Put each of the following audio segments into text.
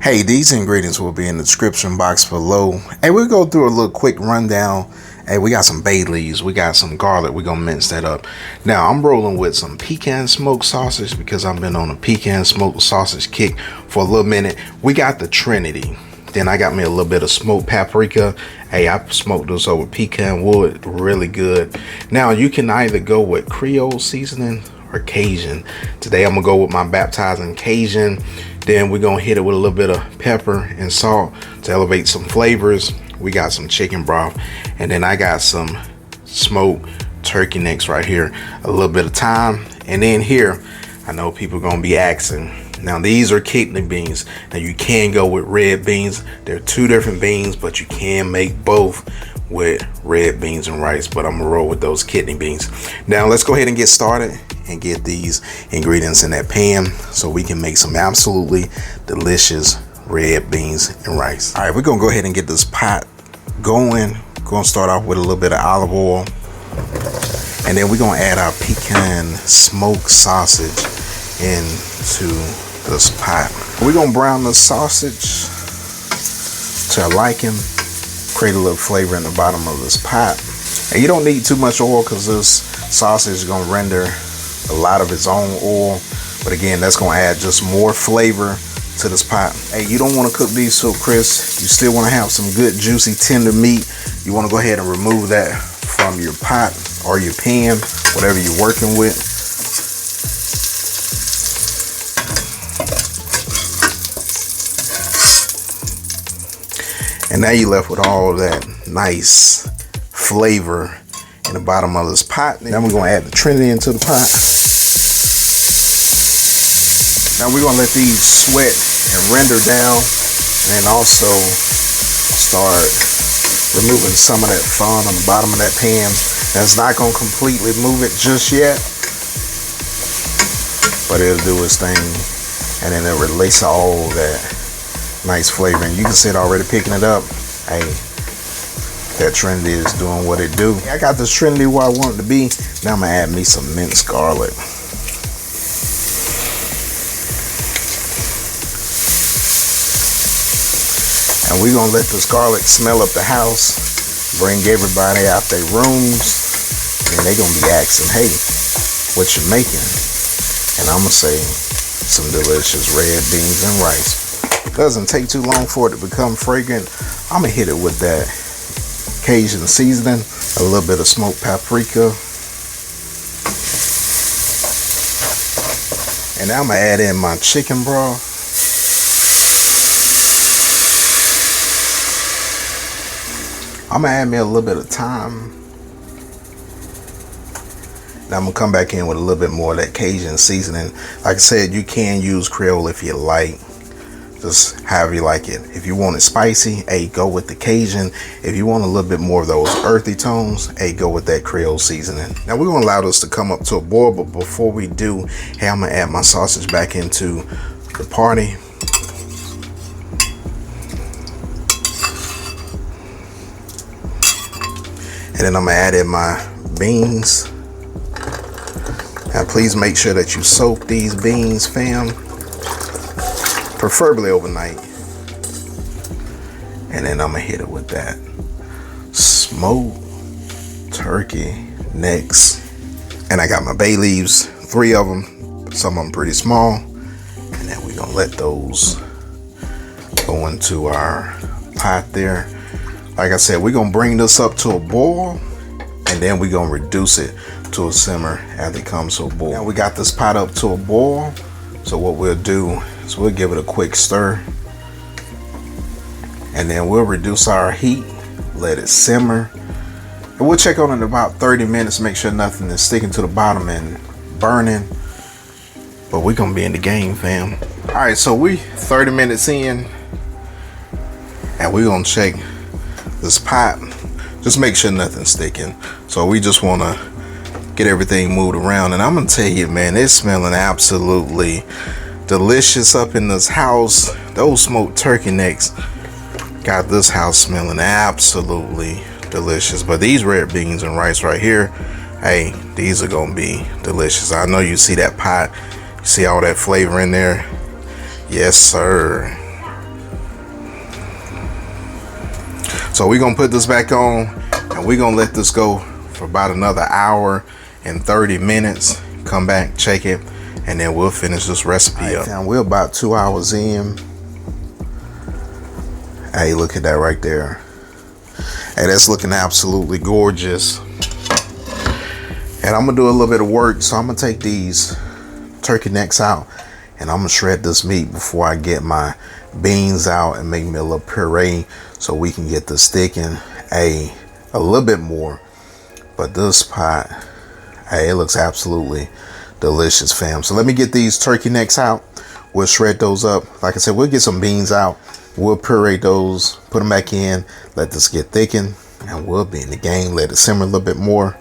Hey, these ingredients will be in the description box below. Hey, we'll go through a little quick rundown. Hey, we got some bay leaves, we got some garlic, we're gonna mince that up. Now I'm rolling with some pecan smoked sausage because I've been on a pecan smoked sausage kick for a little minute. We got the Trinity. Then I got me a little bit of smoked paprika. Hey, I smoked this over pecan wood, really good. Now you can either go with Creole seasoning or Cajun. Today I'm gonna go with my baptizing Cajun. Then we're gonna hit it with a little bit of pepper and salt to elevate some flavors. We got some chicken broth, and then I got some smoked turkey necks right here, a little bit of thyme. And then here, I know people are gonna be asking, now these are kidney beans. Now you can go with red beans. They're two different beans, but you can make both with red beans and rice, but I'm gonna roll with those kidney beans. Now let's go ahead and get started and get these ingredients in that pan so we can make some absolutely delicious red beans and rice. All right, we're gonna go ahead and get this pot going. We're gonna start off with a little bit of olive oil, and then we're gonna add our pecan smoked sausage into this pot. We're gonna brown the sausage to our liking, create a little flavor in the bottom of this pot. And you don't need too much oil because this sausage is gonna render a lot of its own oil, but again, that's gonna add just more flavor to this pot. Hey, you don't want to cook these so crisp. You still want to have some good juicy tender meat. You want to go ahead and remove that from your pot or your pan, whatever you're working with. And now you're left with all of that nice flavor in the bottom of this pot. Now we're gonna add the Trinity into the pot. Now we're gonna let these sweat and render down, and also start removing some of that fond on the bottom of that pan. That's not gonna completely move it just yet, but it'll do its thing, and then it'll release all that nice flavor. And you can see it already picking it up. Hey, that Trinity is doing what it do. I got this Trinity where I want it to be. Now I'm gonna add me some minced garlic. And we're gonna let this garlic smell up the house, bring everybody out their rooms, and they're gonna be asking, hey, what you making? And I'm gonna say some delicious red beans and rice. It doesn't take too long for it to become fragrant. I'm gonna hit it with that Cajun seasoning, a little bit of smoked paprika, and now I'm gonna add in my chicken broth. I'm gonna add me a little bit of thyme. Now I'm gonna come back in with a little bit more of that Cajun seasoning. Like I said, you can use Creole if you like. Just however you like it. If you want it spicy, hey, go with the Cajun. If you want a little bit more of those earthy tones, hey, go with that Creole seasoning. Now we're gonna allow this to come up to a boil, but before we do, hey, I'm gonna add my sausage back into the party. And then I'm gonna add in my beans. Now please make sure that you soak these beans, fam. Preferably overnight. And then I'm gonna hit it with that smoked turkey necks. And I got my bay leaves, 3 of them, some of them pretty small. And then we're gonna let those go into our pot there. Like I said, we're gonna bring this up to a boil, and then we're gonna reduce it to a simmer as it comes to a boil. Now we got this pot up to a boil, so what we'll do is we'll give it a quick stir, and then we'll reduce our heat, let it simmer, and we'll check on it in about 30 minutes, make sure nothing is sticking to the bottom and burning. But we're gonna be in the game, fam. All right, so we 30 minutes in, and we're gonna check this pot, just make sure nothing's sticking. So we just want to get everything moved around, and I'm gonna tell you, man, it's smelling absolutely delicious up in this house. Those smoked turkey necks got this house smelling absolutely delicious. But these red beans and rice right here, hey, these are gonna be delicious. I know you see that pot, you see all that flavor in there. Yes, sir. So we're gonna put this back on and we're gonna let this go for about another hour and 30 minutes. Come back, check it, and then we'll finish this recipe up. Now we're about 2 hours in. Hey, look at that right there. Hey, that's looking absolutely gorgeous. And I'm gonna do a little bit of work, so I'm gonna take these turkey necks out and I'm gonna shred this meat before I get my beans out and make me a little puree so we can get this thickened a little bit more. But this pot, hey, it looks absolutely delicious, fam. So let me get these turkey necks out. We'll shred those up. Like I said, we'll get some beans out. We'll puree those, put them back in, let this get thickened, and we'll be in the game. Let it simmer a little bit more.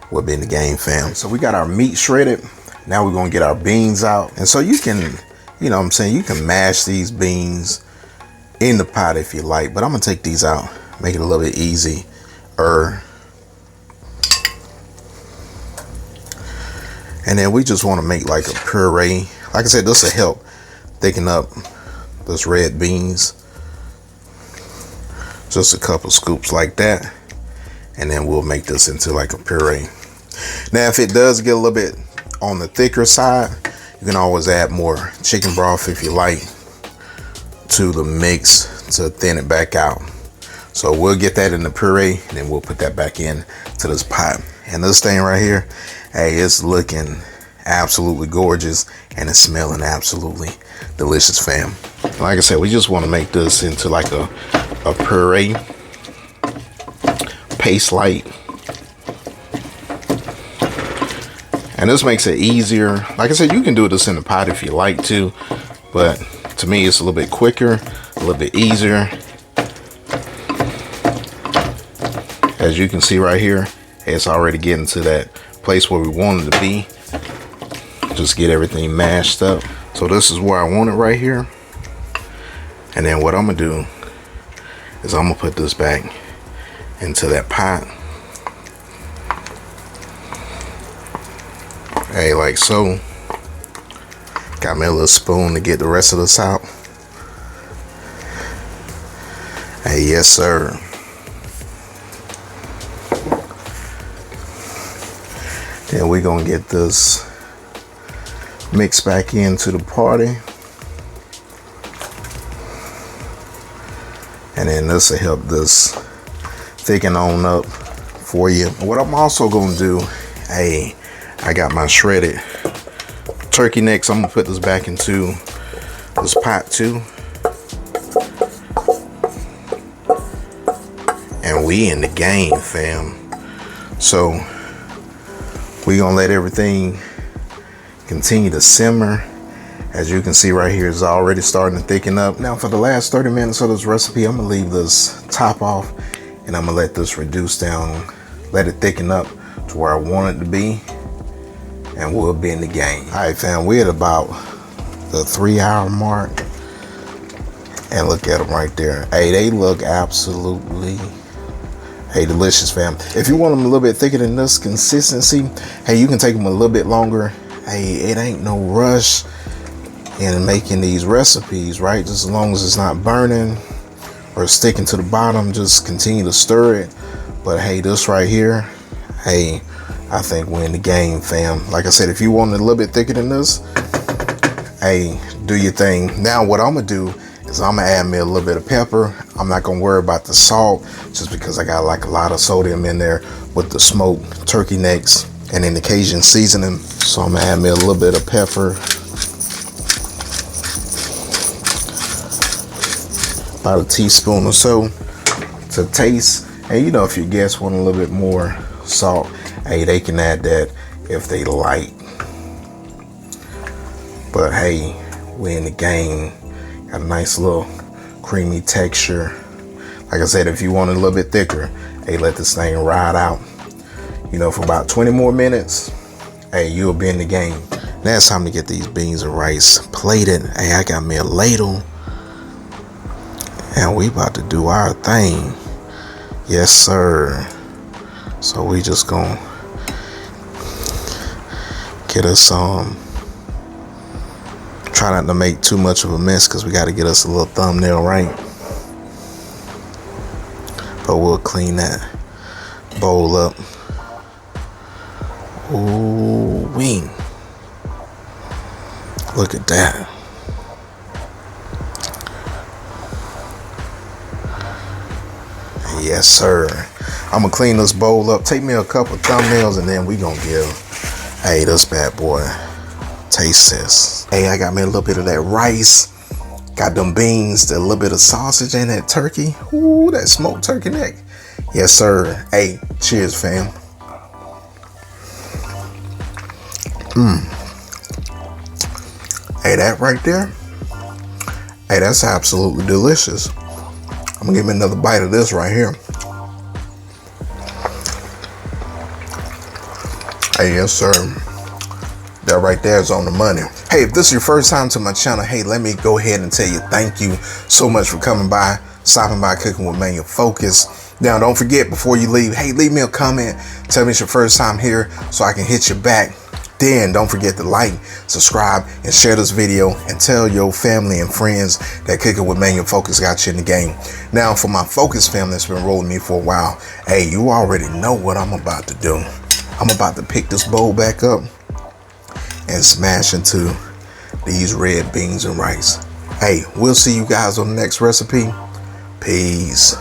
We'll be in the game, fam. So we got our meat shredded. Now we're gonna get our beans out. And so you can, you know what I'm saying, you can mash these beans in the pot if you like, but I'm gonna take these out, make it a little bit easier. And then we just wanna make like a puree. Like I said, this will help thicken up those red beans. Just a couple scoops like that, and then we'll make this into like a puree. Now if it does get a little bit on the thicker side, you can always add more chicken broth if you like to the mix to thin it back out. So we'll get that in the puree and then we'll put that back in to this pot. And this thing right here, hey, it's looking absolutely gorgeous and it's smelling absolutely delicious, fam. Like I said, we just want to make this into like a puree paste light, and this makes it easier. Like I said, you can do this in the pot if you like to, but to me it's a little bit quicker, a little bit easier. As you can see right here, it's already getting to that place where we want it to be. Just get everything mashed up. So this is where I want it right here. And then what I'm gonna do is I'm gonna put this back into that pot. Hey, like so. Got me a little spoon to get the rest of this out. Hey, yes sir. Then we're gonna get this mixed back into the party. And then this will help this thicken on up for you. What I'm also gonna do, hey, I got my shredded turkey necks. I'm gonna put this back into this pot too. And we in the game, fam. So we gonna let everything continue to simmer. As you can see right here, it's already starting to thicken up. Now for the last 30 minutes of this recipe, I'm gonna leave this top off and I'm gonna let this reduce down, let it thicken up to where I want it to be, and we'll be in the game. All right, fam, we're at about the 3 hour mark, and look at them right there. Hey, they look absolutely, hey, delicious, fam. If you want them a little bit thicker than this consistency, hey, you can take them a little bit longer. Hey, it ain't no rush in making these recipes, right? Just as long as it's not burning or sticking to the bottom, just continue to stir it. But hey, this right here, hey, I think we're in the game, fam. Like I said, if you want it a little bit thicker than this, hey, do your thing. Now what I'm gonna do is I'm gonna add me a little bit of pepper. I'm not gonna worry about the salt just because I got like a lot of sodium in there with the smoked turkey necks and in the Cajun seasoning. So I'm gonna add me a little bit of pepper. About a teaspoon or so to taste. And you know, if your guests want a little bit more salt, hey, they can add that if they like. But hey, we're in the game. Got a nice little creamy texture. Like I said, if you want it a little bit thicker, hey, let this thing ride out, you know, for about 20 more minutes. Hey, you'll be in the game. Now it's time to get these beans and rice plated. Hey, I got me a ladle, and we about to do our thing. Yes, sir. So we just gonna get us some. Try not to make too much of a mess because we got to get us a little thumbnail right. But we'll clean that bowl up. Ooh wee. Look at that. Yes, sir. I'm gonna clean this bowl up. Take me a couple thumbnails and then we gonna give, hey, this bad boy, taste test. Hey, I got me a little bit of that rice. Got them beans, a little bit of sausage and that turkey. Ooh, that smoked turkey neck. Yes, sir. Hey, cheers, fam. Hey, that right there. Hey, that's absolutely delicious. I'm gonna give me another bite of this right here. Hey, yes, sir. That right there is on the money. Hey, if this is your first time to my channel, hey, let me go ahead and tell you thank you so much for coming by, stopping by Cooking with Manual Focus. Now, don't forget, before you leave, hey, leave me a comment. Tell me it's your first time here so I can hit you back. Then don't forget to like, subscribe, and share this video, and tell your family and friends that Cooking with Manual Focus got you in the game. Now, for my Focus family that's been rolling me for a while, hey, you already know what I'm about to do. I'm about to pick this bowl back up and smash into these red beans and rice. Hey, we'll see you guys on the next recipe. Peace.